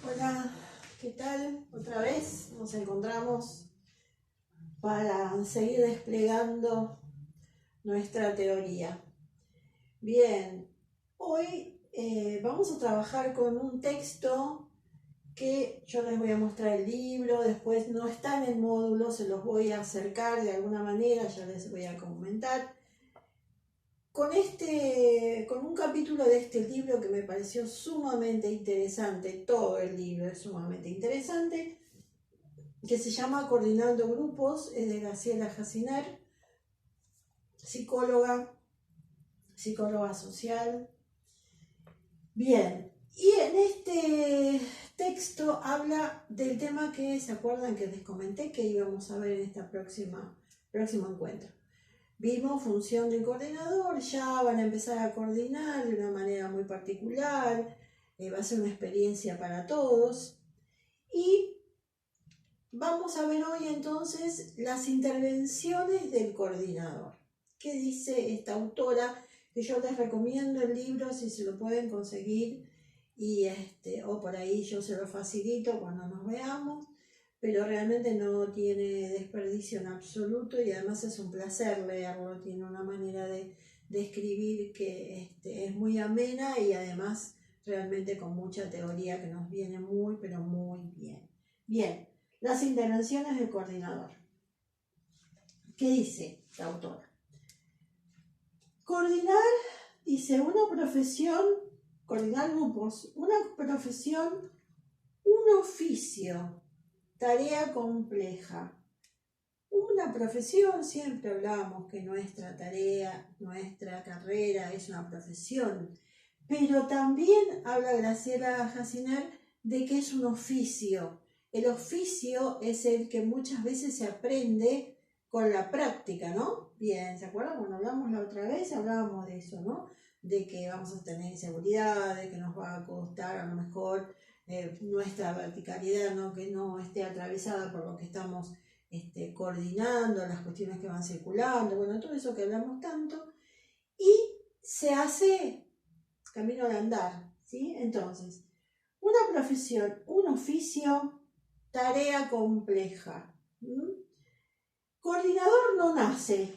Hola, ¿qué tal? Otra vez nos encontramos para seguir desplegando nuestra teoría. Bien, hoy vamos a trabajar con un texto que yo les voy a mostrar el libro, después no está en el módulo, se los voy a acercar de alguna manera, ya les voy a comentar. Con un capítulo de este libro que me pareció sumamente interesante, todo el libro es sumamente interesante, que se llama Coordinando Grupos, es de Graciela Jaciner, psicóloga social. Bien, y en este texto habla del tema que se acuerdan que les comenté que íbamos a ver en esta próximo encuentro. Vimos función del coordinador, ya van a empezar a coordinar de una manera muy particular, va a ser una experiencia para todos. Y vamos a ver hoy entonces las intervenciones del coordinador. ¿Qué dice esta autora? Que yo les recomiendo el libro si se lo pueden conseguir o por ahí yo se lo facilito cuando nos veamos, pero realmente no tiene desperdicio en absoluto y además es un placer leerlo, tiene una manera de escribir que es muy amena y además realmente con mucha teoría que nos viene muy, pero muy bien. Bien, las intervenciones del coordinador. ¿Qué dice la autora? Coordinar, dice, coordinar grupos, una profesión, un oficio, tarea compleja. Una profesión, siempre hablamos que nuestra tarea, nuestra carrera es una profesión, pero también habla Graciela Jaciner de que es un oficio. El oficio es el que muchas veces se aprende con la práctica, ¿no? Bien, ¿se acuerdan? Cuando hablamos la otra vez, hablábamos de eso, ¿no? De que vamos a tener inseguridad, de que nos va a costar a lo mejor nuestra verticalidad, ¿no? Que no esté atravesada por lo que estamos coordinando, las cuestiones que van circulando, bueno, todo eso que hablamos tanto, y se hace camino al andar, ¿sí? Entonces, una profesión, un oficio, tarea compleja. Coordinador no nace,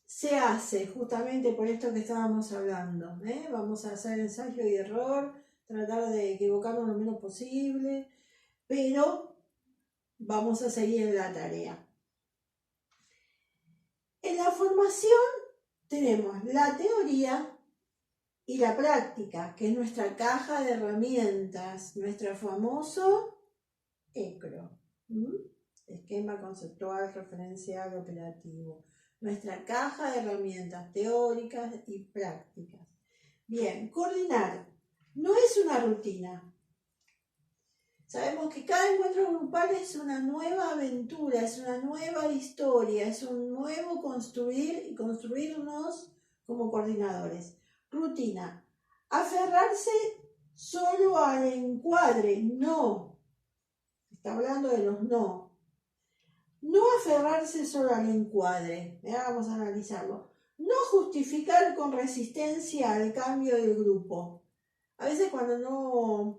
se hace, justamente por esto que estábamos hablando, ¿eh? Vamos a hacer ensayo y error, tratar de equivocarnos lo menos posible, pero vamos a seguir en la tarea. En la formación tenemos la teoría y la práctica, que es nuestra caja de herramientas, nuestro famoso ECRO, esquema conceptual, referencial, operativo. Nuestra caja de herramientas teóricas y prácticas. Bien, coordinar no es una rutina. Sabemos que cada encuentro grupal es una nueva aventura, es una nueva historia, es un nuevo construir y construirnos como coordinadores. Rutina. Aferrarse solo al encuadre, no. Está hablando de los no. No aferrarse solo al encuadre. Vamos a analizarlo. No justificar con resistencia al cambio del grupo. A veces cuando no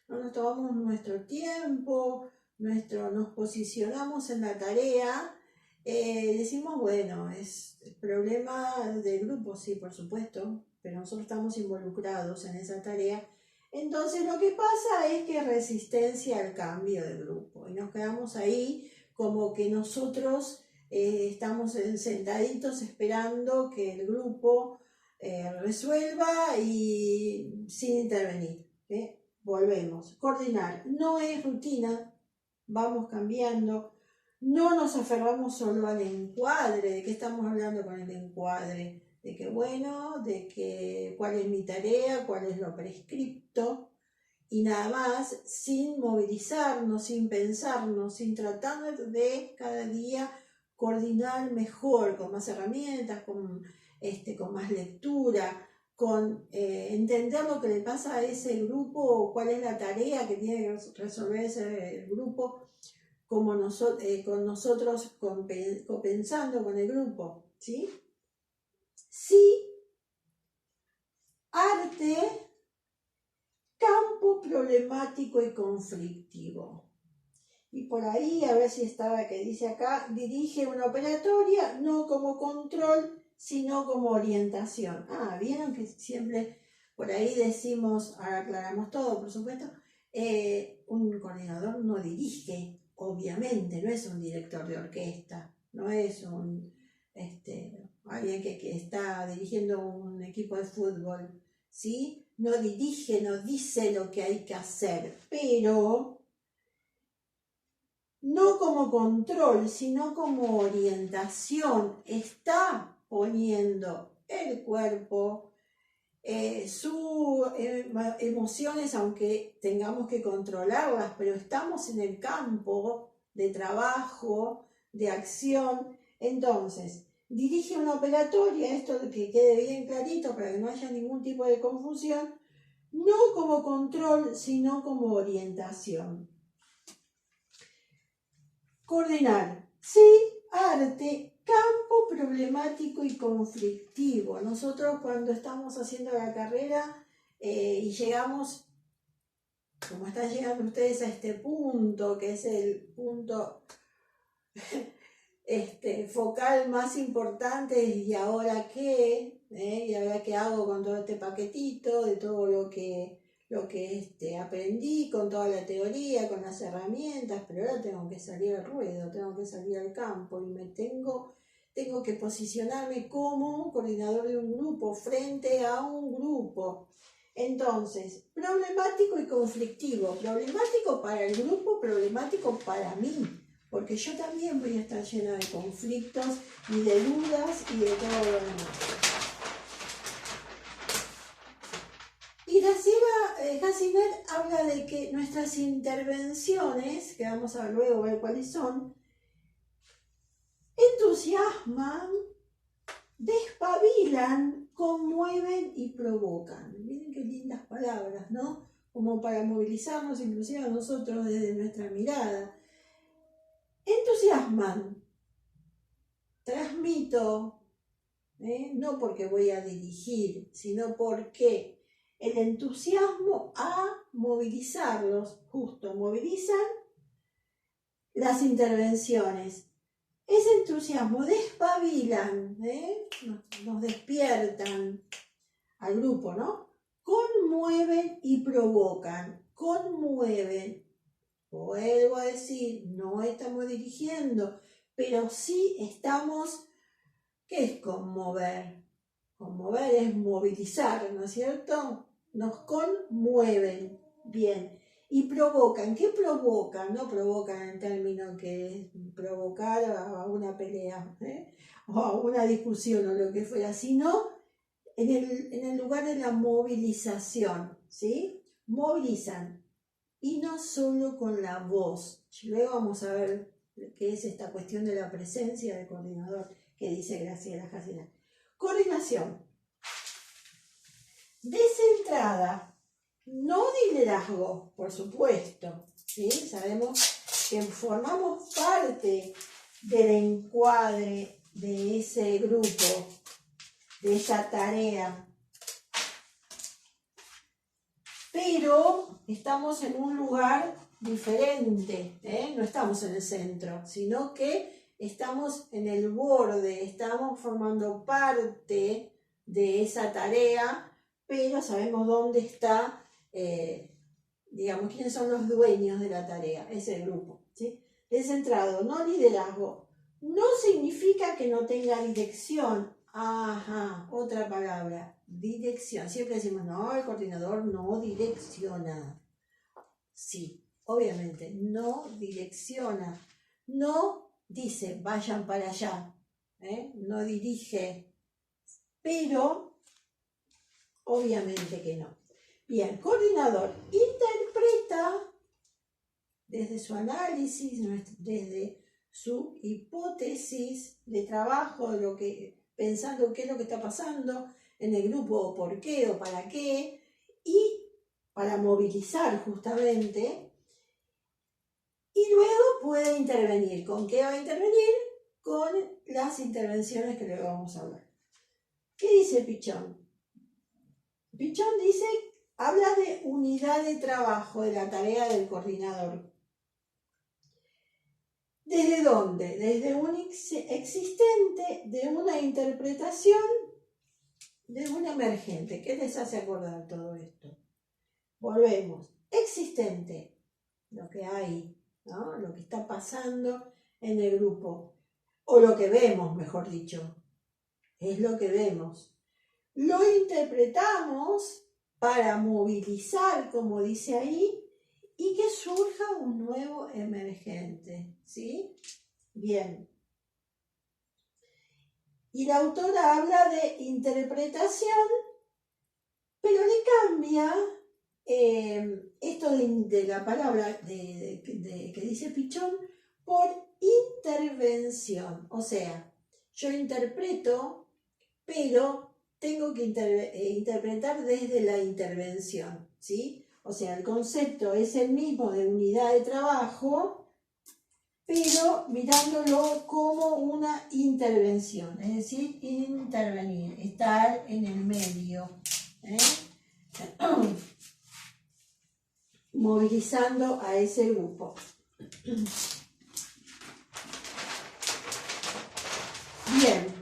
nos tomamos nuestro tiempo, nos posicionamos en la tarea, decimos, bueno, es el problema del grupo, sí, por supuesto, pero nosotros estamos involucrados en esa tarea. Entonces lo que pasa es que resistencia al cambio del grupo y nos quedamos ahí como que nosotros estamos sentaditos esperando que el grupo resuelva y sin intervenir. Volvemos. Coordinar no es rutina, vamos cambiando. No nos aferramos solo al encuadre. ¿De qué estamos hablando con el encuadre? De que bueno, de que cuál es mi tarea, cuál es lo prescripto y nada más, sin movilizarnos, sin pensarnos, sin tratar de cada día coordinar mejor, con más herramientas, con más lectura, con entender lo que le pasa a ese grupo, cuál es la tarea que tiene que resolver ese grupo, como con nosotros pensando con el grupo, ¿sí? Sí, arte, campo problemático y conflictivo. Y por ahí, a ver si estaba que dice acá, dirige una operatoria no como control, sino como orientación. Ah, vieron que siempre por ahí decimos, ahora aclaramos todo, por supuesto, un coordinador no dirige, obviamente, no es un director de orquesta, no es un alguien que está dirigiendo un equipo de fútbol, ¿sí? No dirige, no dice lo que hay que hacer, pero no como control, sino como orientación. Está poniendo el cuerpo, sus emociones, aunque tengamos que controlarlas, pero estamos en el campo de trabajo, de acción. Entonces, dirige una operatoria, esto de que quede bien clarito para que no haya ningún tipo de confusión, no como control, sino como orientación. Coordinar, sí, arte, campo problemático y conflictivo. Nosotros cuando estamos haciendo la carrera y llegamos, como están llegando ustedes a este punto, que es el punto focal más importante, y ahora qué, y ahora qué hago con todo este paquetito, de todo lo que aprendí, con toda la teoría, con las herramientas, pero ahora tengo que salir al ruedo, tengo que salir al campo y tengo que posicionarme como coordinador de un grupo, frente a un grupo. Entonces, problemático y conflictivo, problemático para el grupo, problemático para mí, porque yo también voy a estar llena de conflictos y de dudas y de todo lo demás. Y Graciela Cassinet habla de que nuestras intervenciones, que vamos a luego ver cuáles son, entusiasman, despabilan, conmueven y provocan. Miren qué lindas palabras, ¿no? Como para movilizarnos inclusive a nosotros desde nuestra mirada. Entusiasman, transmito, no porque voy a dirigir, sino porque el entusiasmo a movilizarlos, justo movilizan las intervenciones. Ese entusiasmo despabilan, nos despiertan al grupo, ¿no? Conmueven y provocan, conmueven. Vuelvo a decir, no estamos dirigiendo, pero sí estamos, ¿qué es conmover? Conmover es movilizar, ¿no es cierto? Nos conmueven, bien. Y provocan, ¿qué provocan? No provocan en términos que es provocar a una pelea, o a una discusión o lo que fuera, sino en el lugar de la movilización, ¿sí? Movilizan. Y no solo con la voz. Luego vamos a ver qué es esta cuestión de la presencia del coordinador que dice Graciela Cassinet. Coordinación. Descentrada. No de liderazgo, por supuesto. ¿Sí? Sabemos que formamos parte del encuadre de ese grupo, de esa tarea. Pero estamos en un lugar diferente, no estamos en el centro, sino que estamos en el borde, estamos formando parte de esa tarea, pero sabemos dónde está, digamos, quiénes son los dueños de la tarea, ese grupo, ¿sí? Descentrado, no liderazgo. No significa que no tenga dirección. Ajá, otra palabra, dirección. Siempre decimos, no, el coordinador no direcciona. Sí, obviamente, no direcciona. No dice, vayan para allá. No dirige. Pero, obviamente que no. Bien, coordinador interpreta desde su análisis, desde su hipótesis de trabajo, pensando qué es lo que está pasando en el grupo, o por qué, o para qué, y para movilizar justamente, y luego puede intervenir. ¿Con qué va a intervenir? Con las intervenciones que luego vamos a hablar. ¿Qué dice Pichón? Pichón dice habla de unidad de trabajo, de la tarea del coordinador. ¿Desde dónde? Desde un existente, de una interpretación, de un emergente. ¿Qué les hace acordar todo esto? Volvemos. Existente, lo que hay, ¿no? Lo que está pasando en el grupo. O lo que vemos, mejor dicho. Es lo que vemos. Lo interpretamos para movilizar, como dice ahí, y que surja un nuevo emergente, ¿sí? Bien. Y la autora habla de interpretación, pero le cambia esto de la palabra que dice Pichón por intervención. O sea, yo interpreto, pero tengo que interpretar desde la intervención, ¿sí? O sea, el concepto es el mismo de unidad de trabajo, pero mirándolo como una intervención, es decir, intervenir, estar en el medio, movilizando a ese grupo. Bien.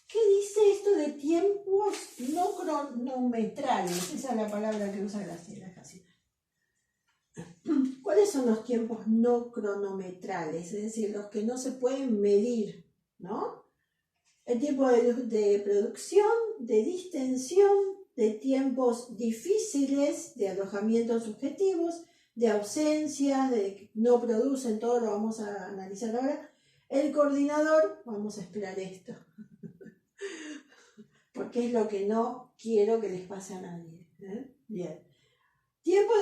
¿Qué dice esto de tiempos no cronometrales? Esa es la palabra que usa Graciela Jacinto. ¿Cuáles son los tiempos no cronometrales? Es decir, los que no se pueden medir, ¿no? El tiempo de producción, de distensión, de tiempos difíciles, de alojamientos subjetivos, de ausencias, de que no producen, todo lo vamos a analizar ahora. El coordinador, vamos a esperar esto, porque es lo que no quiero que les pase a nadie. Bien. Tiempo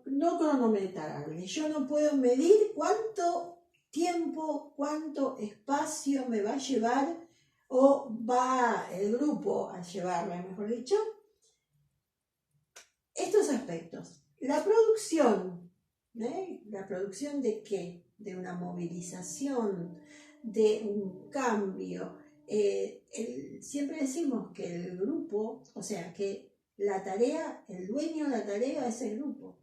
no cronometrable. Yo no puedo medir cuánto tiempo, cuánto espacio me va a llevar o va el grupo a llevarla, mejor dicho. Estos aspectos. La producción. ¿La producción de qué? De una movilización, de un cambio. Siempre decimos que el grupo, o sea, que la tarea, el dueño de la tarea es el grupo.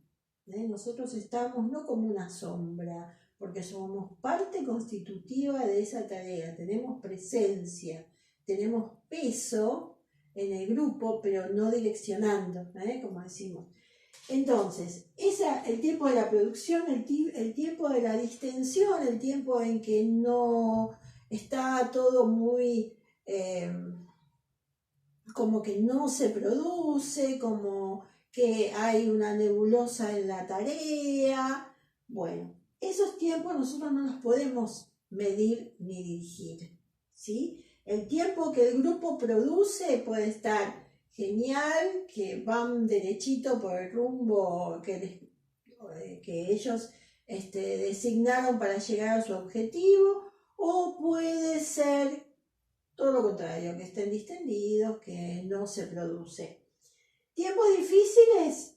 Nosotros estamos no como una sombra, porque somos parte constitutiva de esa tarea, tenemos presencia, tenemos peso en el grupo, pero no direccionando, como decimos. Entonces, el tiempo de la producción, el tiempo de la distensión, el tiempo en que no está todo muy, como que no se produce, como que hay una nebulosa en la tarea. Bueno, esos tiempos nosotros no los podemos medir ni dirigir, ¿sí? El tiempo que el grupo produce puede estar genial, que van derechito por el rumbo que ellos designaron para llegar a su objetivo, o puede ser todo lo contrario, que estén distendidos, que no se produce. Tiempos difíciles,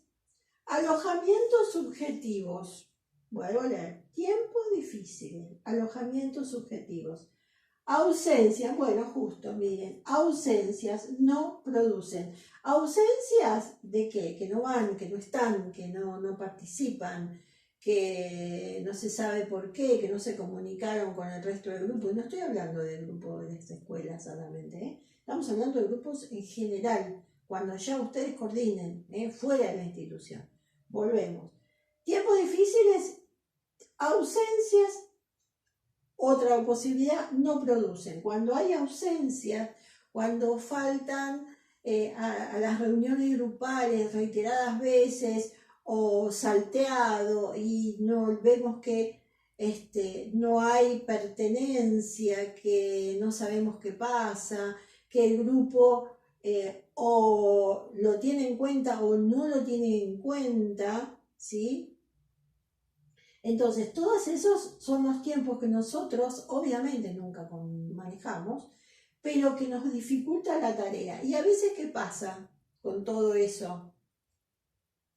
alojamientos subjetivos. Vuelvo a leer. Tiempos difíciles, alojamientos subjetivos. Ausencias, bueno, justo, miren, ausencias no producen. ¿Ausencias de qué? Que no van, que no están, que no participan, que no se sabe por qué, que no se comunicaron con el resto del grupo. Y no estoy hablando del grupo de las escuelas solamente, estamos hablando de grupos en general, cuando ya ustedes coordinen, fuera de la institución. Volvemos. Tiempos difíciles, ausencias. Otra posibilidad, no producen. Cuando hay ausencias, cuando faltan a las reuniones grupales reiteradas veces o salteado y no vemos que no hay pertenencia, que no sabemos qué pasa, que el grupo o lo tiene en cuenta o no lo tiene en cuenta, ¿sí? Entonces, todos esos son los tiempos que nosotros obviamente nunca manejamos, pero que nos dificulta la tarea. Y a veces, ¿qué pasa con todo eso?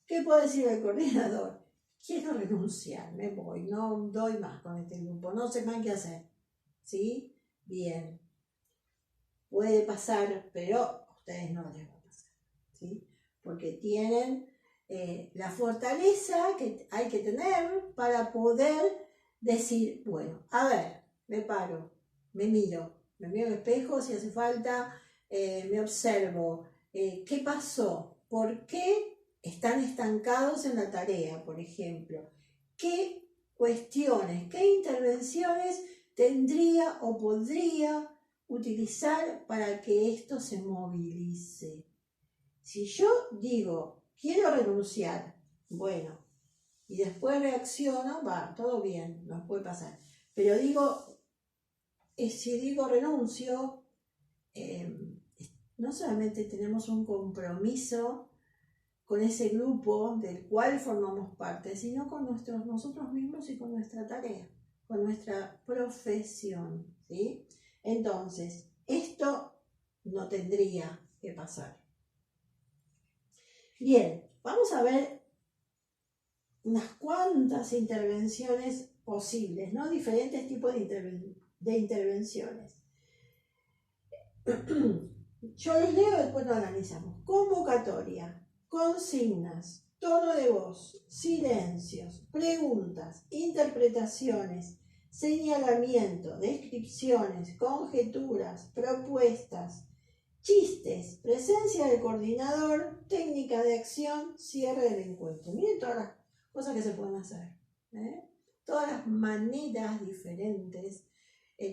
¿Qué puede decir el coordinador? Quiero renunciar, me voy, no doy más con este grupo, no sé más qué hacer. ¿Sí? Bien. Puede pasar, pero ustedes no les va a pasar, ¿sí? Porque tienen la fortaleza que hay que tener para poder decir, bueno, a ver, me paro, me miro al espejo si hace falta, me observo, ¿qué pasó? ¿Por qué están estancados en la tarea, por ejemplo? ¿Qué cuestiones, qué intervenciones tendría o podría utilizar para que esto se movilice? Si yo digo, quiero renunciar, bueno, y después reacciono, va, todo bien, nos puede pasar. Pero digo, si digo renuncio, no solamente tenemos un compromiso con ese grupo del cual formamos parte, sino con nosotros mismos y con nuestra tarea, con nuestra profesión, ¿sí? Entonces, esto no tendría que pasar. Bien, vamos a ver unas cuantas intervenciones posibles, ¿no? Diferentes tipos de intervenciones. Yo les leo, después lo analizamos. Convocatoria, consignas, tono de voz, silencios, preguntas, interpretaciones, señalamiento, descripciones, conjeturas, propuestas, chistes, presencia del coordinador, técnica de acción, cierre del encuentro. Miren todas las cosas que se pueden hacer, todas las maneras diferentes,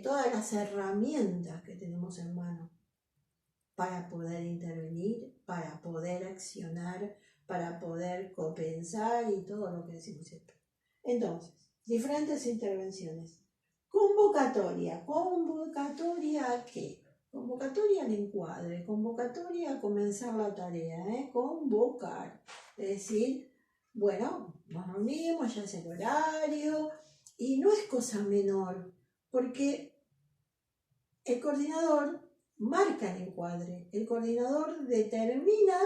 todas las herramientas que tenemos en mano para poder intervenir, para poder accionar, para poder compensar y todo lo que decimos siempre. Entonces, diferentes intervenciones. Convocatoria. ¿Convocatoria a qué? Convocatoria al encuadre, convocatoria a comenzar la tarea, convocar. Es decir, bueno, nos reunimos, ya es el horario, y no es cosa menor, porque el coordinador marca el encuadre, el coordinador determina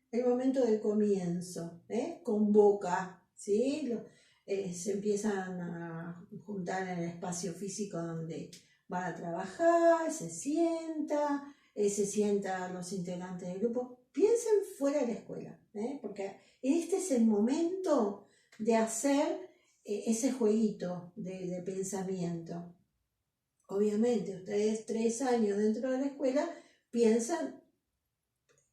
el momento del comienzo, convoca, ¿sí? Se empiezan a juntar en el espacio físico donde van a trabajar, se sientan los integrantes del grupo. Piensen fuera de la escuela, porque este es el momento de hacer ese jueguito de pensamiento. Obviamente, ustedes 3 años dentro de la escuela piensan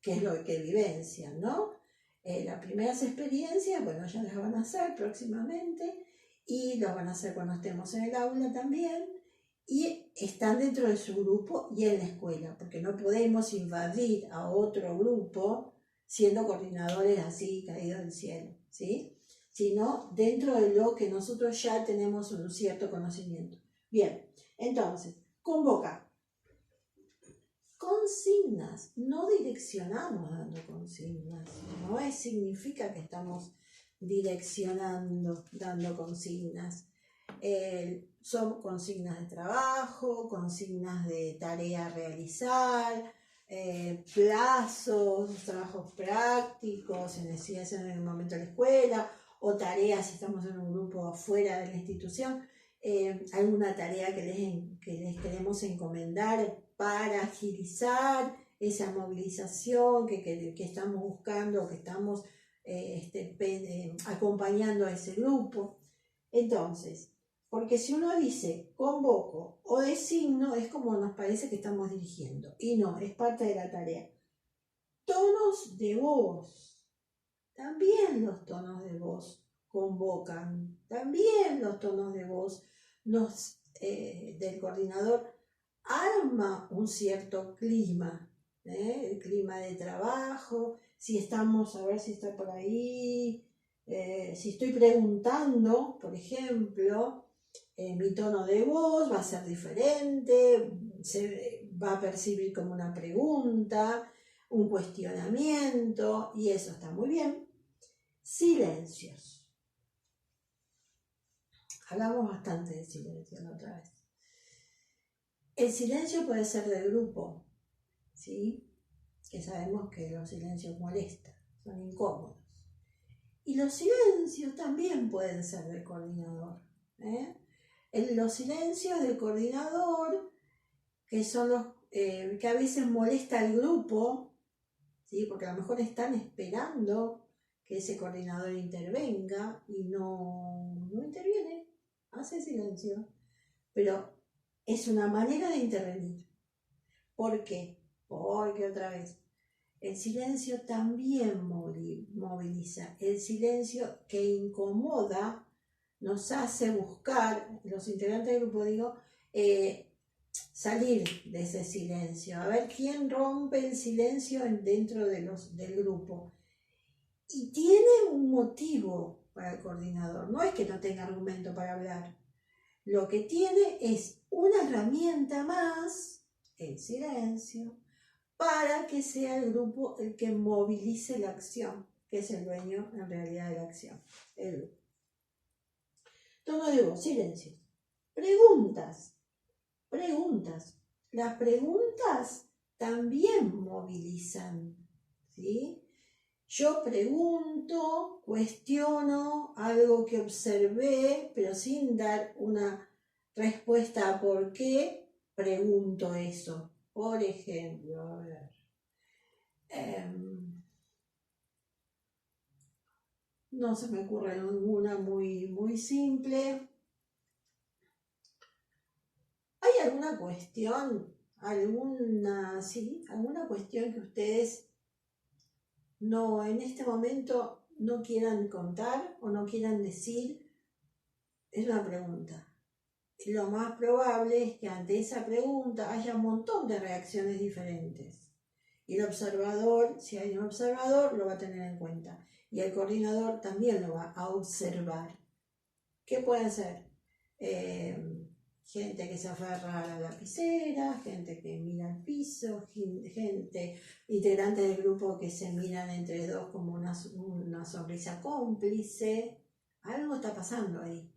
qué es lo que vivencian, ¿no? Las primeras experiencias, bueno, ya las van a hacer próximamente y las van a hacer cuando estemos en el aula también y están dentro de su grupo y en la escuela, porque no podemos invadir a otro grupo siendo coordinadores así caídos del cielo, ¿sí? Sino dentro de lo que nosotros ya tenemos un cierto conocimiento. Bien, entonces, convoca. Consignas, no direccionamos dando consignas, no significa que estamos direccionando dando consignas. Son consignas de trabajo, consignas de tarea a realizar, plazos, trabajos prácticos, necesidades en el momento de la escuela, o tareas si estamos en un grupo afuera de la institución. Alguna tarea que les queremos encomendar para agilizar esa movilización que estamos buscando, que estamos acompañando a ese grupo. Entonces, porque si uno dice convoco o designo, es como nos parece que estamos dirigiendo, y no, es parte de la tarea. Tonos de voz, también los tonos de voz convocan, también los tonos de voz del coordinador arma un cierto clima, el clima de trabajo, si estamos, a ver si está por ahí, si estoy preguntando, por ejemplo, mi tono de voz va a ser diferente, se va a percibir como una pregunta, un cuestionamiento, y eso está muy bien. Silencios. Hablamos bastante de silencio la otra vez. El silencio puede ser de grupo, ¿sí? Que sabemos que los silencios molestan, son incómodos. Y los silencios también pueden ser del coordinador. Los silencios del coordinador, que son los que a veces molesta al grupo, ¿sí? Porque a lo mejor están esperando que ese coordinador intervenga y no interviene, hace silencio. Pero es una manera de intervenir. ¿Por qué? Porque otra vez, el silencio también moviliza. El silencio que incomoda nos hace buscar, los integrantes del grupo digo, salir de ese silencio, a ver quién rompe el silencio dentro del grupo. Y tiene un motivo para el coordinador, no es que no tenga argumento para hablar. Lo que tiene es una herramienta más, el silencio, para que sea el grupo el que movilice la acción, que es el dueño en realidad de la acción, el grupo. Tono de voz, silencio. Preguntas. Las preguntas también movilizan, ¿sí? Yo pregunto, cuestiono algo que observé, pero sin dar una respuesta a por qué pregunto eso. Por ejemplo, a ver. No se me ocurre ninguna muy simple. ¿Hay alguna cuestión, alguna cuestión que ustedes no en este momento no quieran contar o no quieran decir? Es una pregunta. Lo más probable es que ante esa pregunta haya un montón de reacciones diferentes. Y el observador, si hay un observador, lo va a tener en cuenta. Y el coordinador también lo va a observar. ¿Qué pueden ser? Gente que se aferra a la lapicera, gente que mira al piso, gente, integrantes del grupo que se miran entre dos como una sonrisa cómplice. Algo está pasando ahí,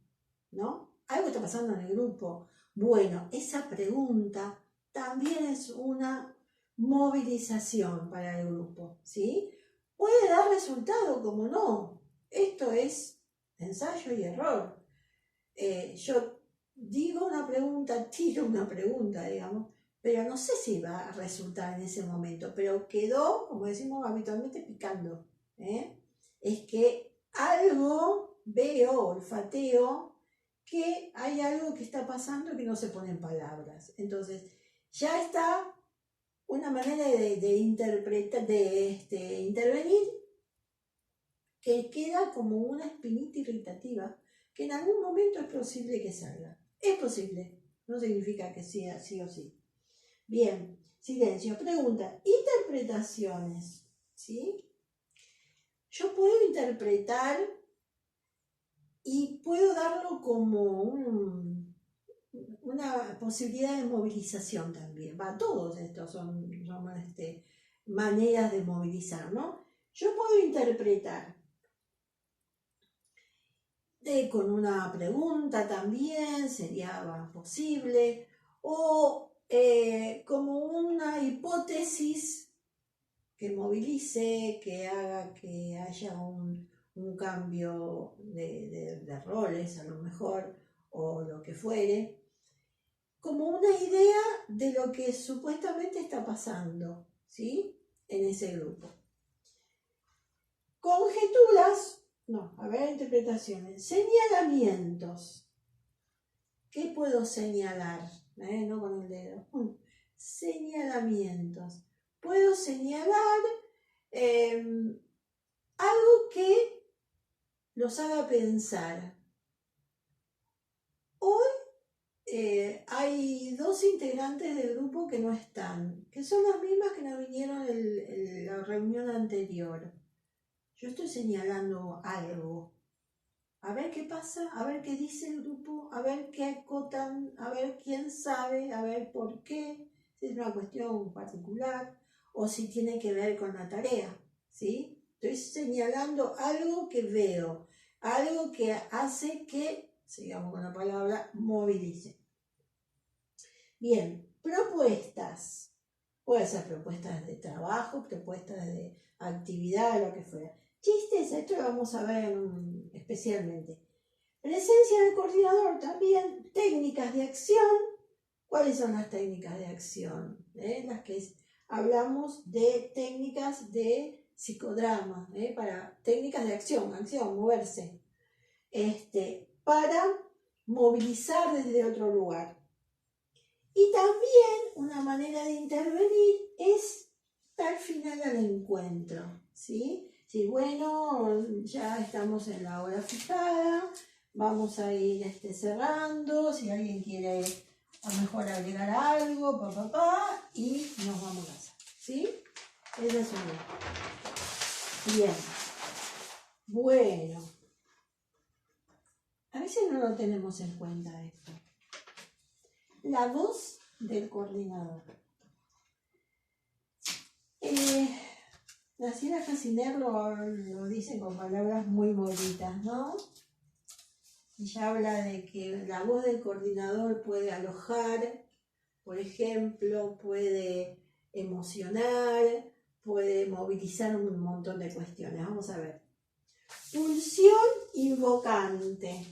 ¿no? Algo está pasando en el grupo. Bueno, esa pregunta también es una movilización para el grupo, ¿sí? Puede dar resultado, como no. Esto es ensayo y error. Yo digo una pregunta, tiro una pregunta, digamos, pero no sé si va a resultar en ese momento, pero quedó, como decimos habitualmente, picando. Es que algo veo, olfateo, que hay algo que está pasando que no se pone en palabras. Entonces, ya está una manera de interpretar, de intervenir, que queda como una espinita irritativa, que en algún momento es posible que salga. Es posible, no significa que sea sí o sí. Bien, silencio. Pregunta, interpretaciones, ¿sí? Yo puedo interpretar y puedo darlo como una posibilidad de movilización también. Todos estos son maneras de movilizar, ¿no? Yo puedo interpretar con una pregunta también, sería posible, o como una hipótesis que movilice, que haga que haya un cambio de roles a lo mejor, o lo que fuere, como una idea de lo que supuestamente está pasando, ¿sí? En ese grupo. Conjeturas. No, a ver, interpretaciones. Señalamientos. ¿Qué puedo señalar? No con el dedo. Señalamientos. Puedo señalar algo que los haga pensar. Hoy hay dos integrantes del grupo que no están, que son las mismas que no vinieron en la reunión anterior. Yo estoy señalando algo. A ver qué pasa, a ver qué dice el grupo, a ver qué acotan, a ver quién sabe, a ver por qué, si es una cuestión particular o si tiene que ver con la tarea, ¿sí? Estoy señalando algo que veo, algo que hace que, sigamos con la palabra, movilice. Bien, propuestas. Puede ser propuestas de trabajo, propuestas de actividad, lo que fuera. Chistes, esto lo vamos a ver especialmente. Presencia del coordinador también. Técnicas de acción. ¿Cuáles son las técnicas de acción? Las que hablamos de técnicas de psicodrama, para técnicas de acción, moverse, para movilizar desde otro lugar. Y también una manera de intervenir es dar final al encuentro, ¿sí? Sí, bueno, ya estamos en la hora fijada, vamos a ir cerrando, si alguien quiere a lo mejor agregar algo, y nos vamos a casa, ¿sí? Esa es una. Bien. Bueno. A veces no lo tenemos en cuenta esto. La voz del coordinador. Graciela Cassiner lo dice con palabras muy bonitas, ¿no? Ella habla de que la voz del coordinador puede alojar, por ejemplo, puede emocionar, puede movilizar un montón de cuestiones. Vamos a ver. Pulsión invocante.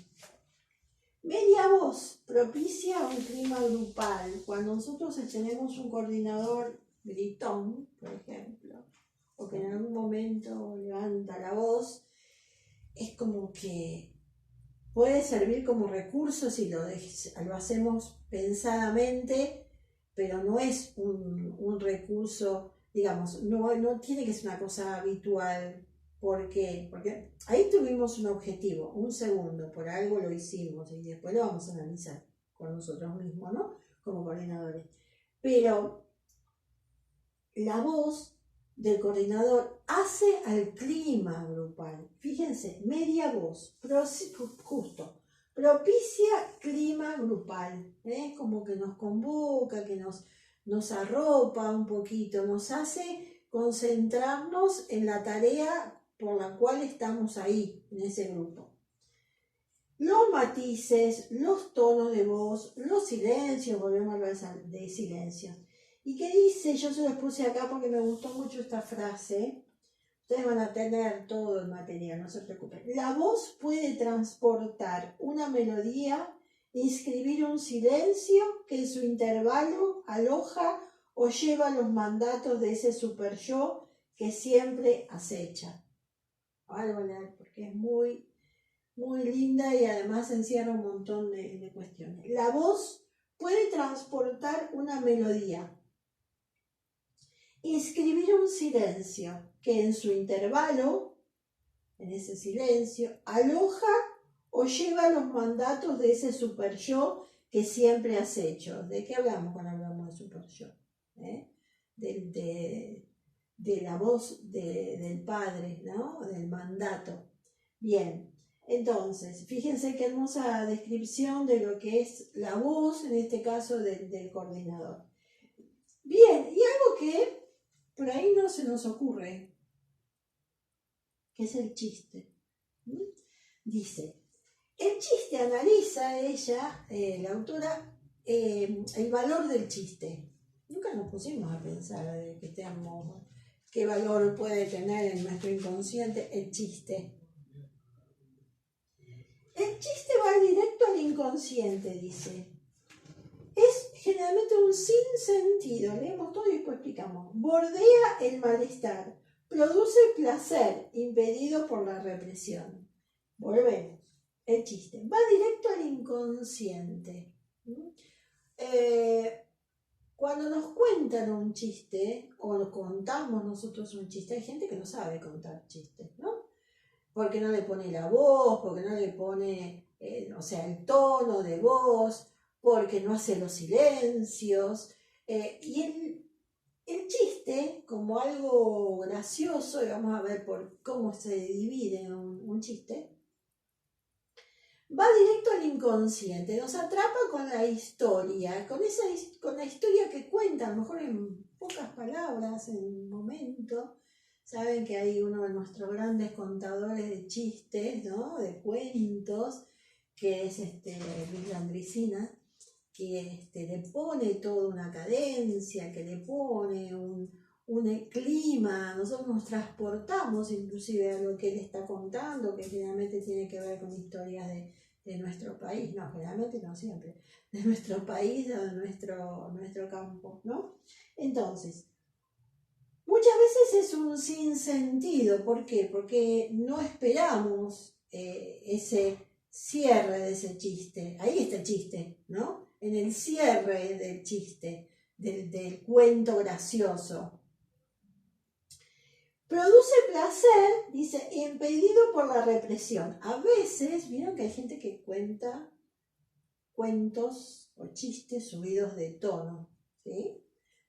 Media voz propicia un clima grupal. Cuando nosotros tenemos un coordinador gritón, por ejemplo, o que en algún momento levanta la voz, es como que puede servir como recurso si lo hacemos pensadamente, pero no es un recurso, digamos, no tiene que ser una cosa habitual. ¿Por qué? Porque ahí tuvimos un objetivo, un segundo, por algo lo hicimos y después lo vamos a analizar con nosotros mismos, ¿no? Como coordinadores. Pero la voz del coordinador hace al clima grupal. Fíjense, media voz, justo, propicia clima grupal, como que nos convoca, que nos arropa un poquito, nos hace concentrarnos en la tarea por la cual estamos ahí, en ese grupo. Los matices, los tonos de voz, los silencios, volvemos a hablar de silencios. ¿Y qué dice? Yo se los puse acá porque me gustó mucho esta frase. Ustedes van a tener todo el material, no se preocupen. La voz puede transportar una melodía, inscribir un silencio que en su intervalo aloja o lleva los mandatos de ese super yo que siempre acecha. Ahora voy a leer porque es muy, muy linda y además encierra un montón de cuestiones. La voz puede transportar una melodía, inscribir un silencio que en su intervalo, en ese silencio, aloja o lleva los mandatos de ese super yo que siempre has hecho. ¿De qué hablamos cuando hablamos de super yo? De la voz del padre, ¿no? Del mandato. Bien, entonces, fíjense qué hermosa descripción de lo que es la voz, en este caso del coordinador. Bien, y algo que por ahí no se nos ocurre, que es el chiste. Dice, el chiste analiza ella, la autora, el valor del chiste. Nunca nos pusimos a pensar de qué valor puede tener en nuestro inconsciente el chiste. El chiste va directo al inconsciente, dice. Es generalmente un sinsentido, leemos todo y después explicamos. Bordea el malestar, produce placer impedido por la represión. Volvemos. El chiste va directo al inconsciente. Cuando nos cuentan un chiste, o nos contamos nosotros un chiste, hay gente que no sabe contar chistes, ¿no? Porque no le pone la voz, porque no le pone, el tono de voz, porque no hace los silencios. Y el chiste, como algo gracioso, y vamos a ver por cómo se divide un chiste, va directo al inconsciente, nos atrapa con la historia, con la historia que cuenta, a lo mejor en pocas palabras, en un momento. Saben que hay uno de nuestros grandes contadores de chistes, ¿no? De cuentos, que es Luis Landricina, que le pone toda una cadencia, que le pone un clima. Nosotros nos transportamos inclusive a lo que él está contando, que generalmente tiene que ver con historias de nuestro país, no, generalmente no siempre, de nuestro país o de nuestro campo, ¿no? Entonces, Muchas veces es un sinsentido. ¿Por qué? Porque no esperamos ese cierre de ese chiste. Ahí está el chiste, ¿no? En el cierre del chiste, del cuento gracioso. Produce placer, dice, impedido por la represión. A veces, vieron que hay gente que cuenta cuentos o chistes subidos de tono, ¿sí?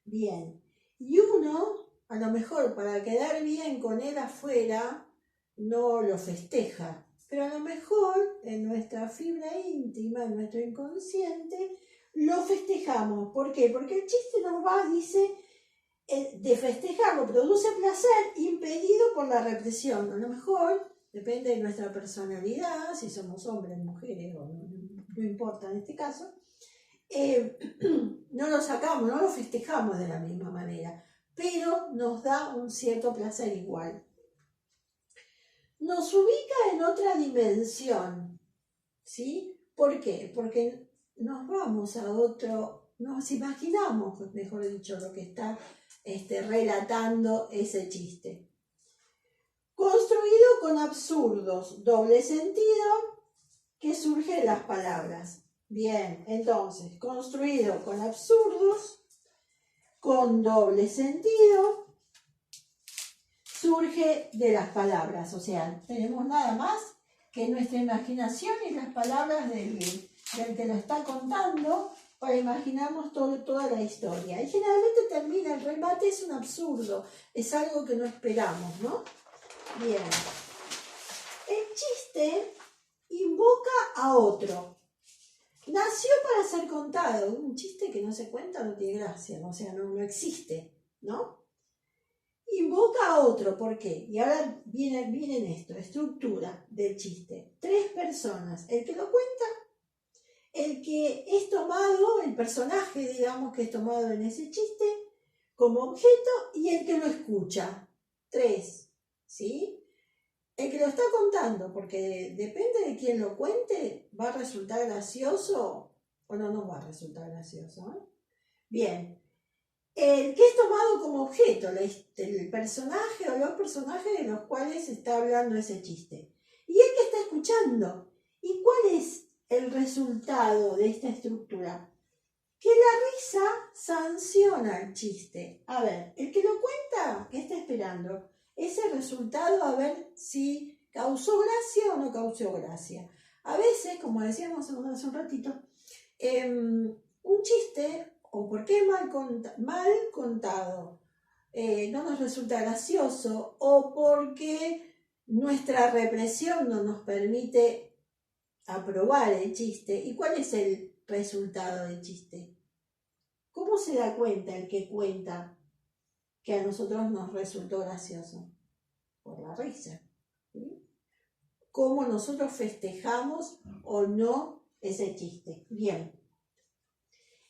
Bien. Y uno, a lo mejor para quedar bien con él afuera, no lo festeja. Pero a lo mejor en nuestra fibra íntima, en nuestro inconsciente, lo festejamos. ¿Por qué? Porque el chiste nos va, dice, de festejarlo, produce placer impedido por la represión. A lo mejor, depende de nuestra personalidad, si somos hombres, mujeres, o no importa en este caso, no lo sacamos, no lo festejamos de la misma manera, pero nos da un cierto placer igual. Nos ubica en otra dimensión, ¿sí? ¿Por qué? Porque nos vamos a otro, nos imaginamos, mejor dicho, lo que está relatando ese chiste. Construido con absurdos, doble sentido, que surge de las palabras. Bien, entonces, construido con absurdos, con doble sentido, surge de las palabras. O sea, tenemos nada más que nuestra imaginación y las palabras del que lo está contando para imaginarnos toda la historia. Y generalmente termina, el remate es un absurdo, es algo que no esperamos, ¿no? Bien. El chiste invoca a otro. Nació para ser contado. Un chiste que no se cuenta no tiene gracia, ¿no? O sea, no existe, ¿no? Invoca a otro. ¿Por qué? Y ahora viene esto, estructura del chiste. 3 personas. El que lo cuenta, el que es tomado, el personaje, digamos, que es tomado en ese chiste como objeto, y el que lo escucha. 3, ¿sí? El que lo está contando, porque depende de quién lo cuente, va a resultar gracioso o no nos va a resultar gracioso, ¿eh? Bien. El que es tomado como objeto, el personaje o los personajes de los cuales está hablando ese chiste. Y el que está escuchando. ¿Y cuál es el resultado de esta estructura? Que la risa sanciona el chiste. A ver, el que lo cuenta, ¿qué está esperando? Ese resultado, a ver si causó gracia o no causó gracia. A veces, como decíamos hace un ratito, un chiste, o porque es mal contado, no nos resulta gracioso, o porque nuestra represión no nos permite aprobar el chiste. ¿Y cuál es el resultado del chiste? ¿Cómo se da cuenta el que cuenta que a nosotros nos resultó gracioso? Por la risa. ¿Sí? ¿Cómo nosotros festejamos o no ese chiste? Bien.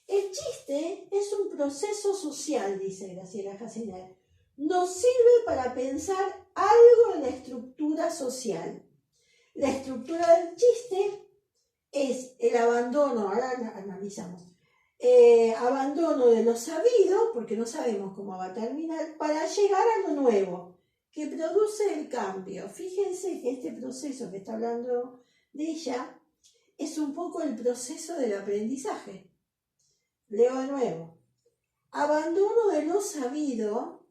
El chiste es un proceso social, dice Graciela Jacinel. Nos sirve para pensar algo en la estructura social. La estructura del chiste es el abandono, ahora analizamos, abandono de lo sabido, porque no sabemos cómo va a terminar, para llegar a lo nuevo, que produce el cambio. Fíjense que este proceso que está hablando de ella es un poco el proceso del aprendizaje. Leo de nuevo. Abandono de lo sabido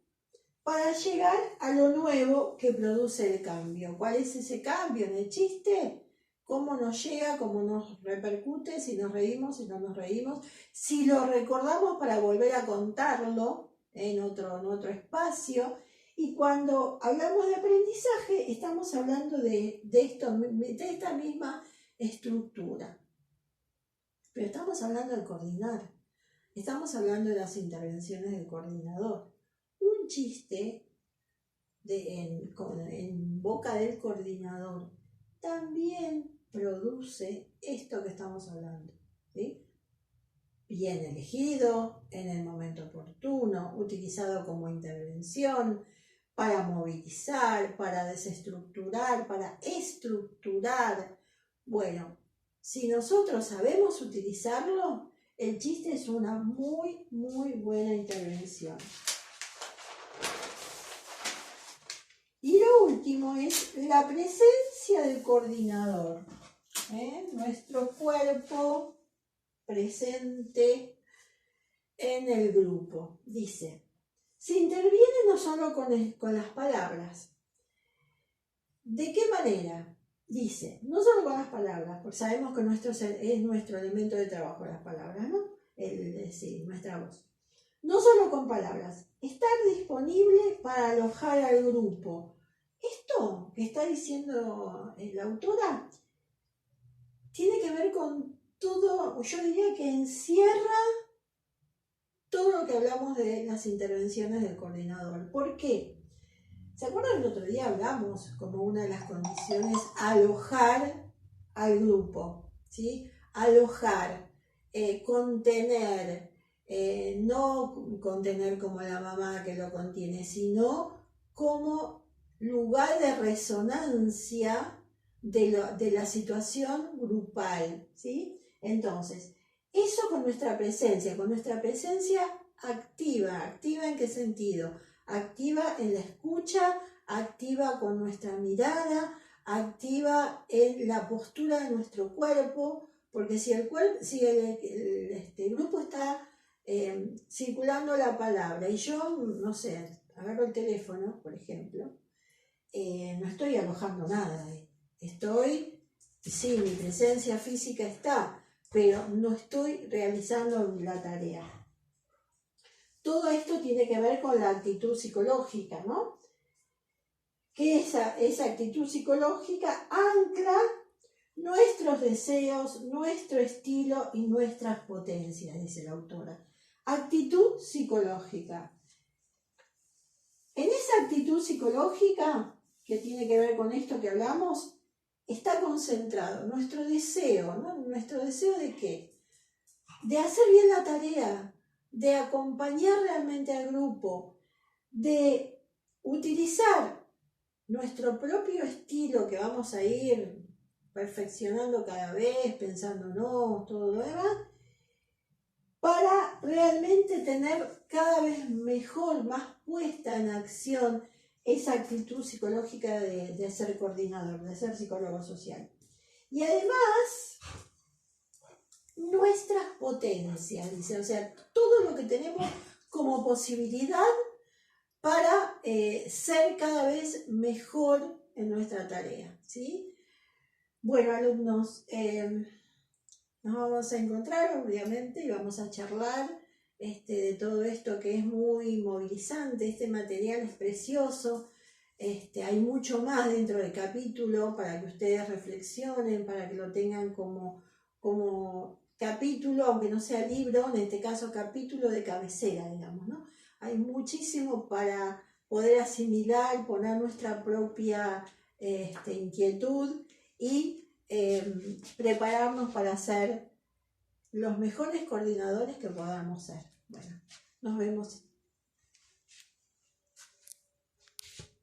para llegar a lo nuevo que produce el cambio. ¿Cuál es ese cambio en el chiste? ¿Cómo nos llega? ¿Cómo nos repercute? Si nos reímos, si no nos reímos. Si lo recordamos para volver a contarlo en otro espacio. Y cuando hablamos de aprendizaje, estamos hablando de esta misma estructura. Pero estamos hablando de coordinar. Estamos hablando de las intervenciones del coordinador. Un chiste en boca del coordinador también produce esto que estamos hablando, ¿sí? Bien elegido, en el momento oportuno, utilizado como intervención, para movilizar, para desestructurar, para estructurar. Bueno, si nosotros sabemos utilizarlo, el chiste es una muy, muy buena intervención. lo último es la presencia del coordinador. Nuestro cuerpo presente en el grupo. Dice, se interviene no solo con las palabras. ¿De qué manera? Dice, no solo con las palabras, porque sabemos que es nuestro elemento de trabajo las palabras, ¿no? Sí, nuestra voz. No solo con palabras, estar disponible para alojar al grupo. Esto que está diciendo la autora tiene que ver con todo, yo diría que encierra todo lo que hablamos de las intervenciones del coordinador. ¿Por qué? ¿Se acuerdan? El otro día hablamos como una de las condiciones alojar al grupo, ¿sí? Alojar, contener, no contener como la mamá que lo contiene, sino como lugar de resonancia de la situación grupal, ¿sí? Entonces, eso con nuestra presencia activa. ¿Activa en qué sentido? Activa en la escucha, activa con nuestra mirada, activa en la postura de nuestro cuerpo, porque si el grupo está circulando la palabra y yo, no sé, agarro el teléfono, por ejemplo, no estoy alojando nada, sí, mi presencia física está, pero no estoy realizando la tarea. Todo esto tiene que ver con la actitud psicológica, ¿no? Que esa actitud psicológica ancla nuestros deseos, nuestro estilo y nuestras potencias, dice la autora. Actitud psicológica. En esa actitud psicológica, que tiene que ver con esto que hablamos, está concentrado nuestro deseo, ¿no? ¿Nuestro deseo de qué? De hacer bien la tarea, de acompañar realmente al grupo, de utilizar nuestro propio estilo que vamos a ir perfeccionando cada vez, pensándonos, todo lo demás, para realmente tener cada vez mejor, más puesta en acción esa actitud psicológica de ser coordinador, de ser psicólogo social. Y además, nuestras potencias, dice, o sea, todo lo que tenemos como posibilidad para ser cada vez mejor en nuestra tarea, ¿sí? Bueno, alumnos, nos vamos a encontrar, obviamente, y vamos a charlar de todo esto que es muy movilizante. Este material es precioso. Hay mucho más dentro del capítulo para que ustedes reflexionen, para que lo tengan como capítulo, aunque no sea libro, en este caso capítulo de cabecera, digamos, ¿no? Hay muchísimo para poder asimilar, poner nuestra propia inquietud y prepararnos para ser los mejores coordinadores que podamos ser. Bueno, nos vemos.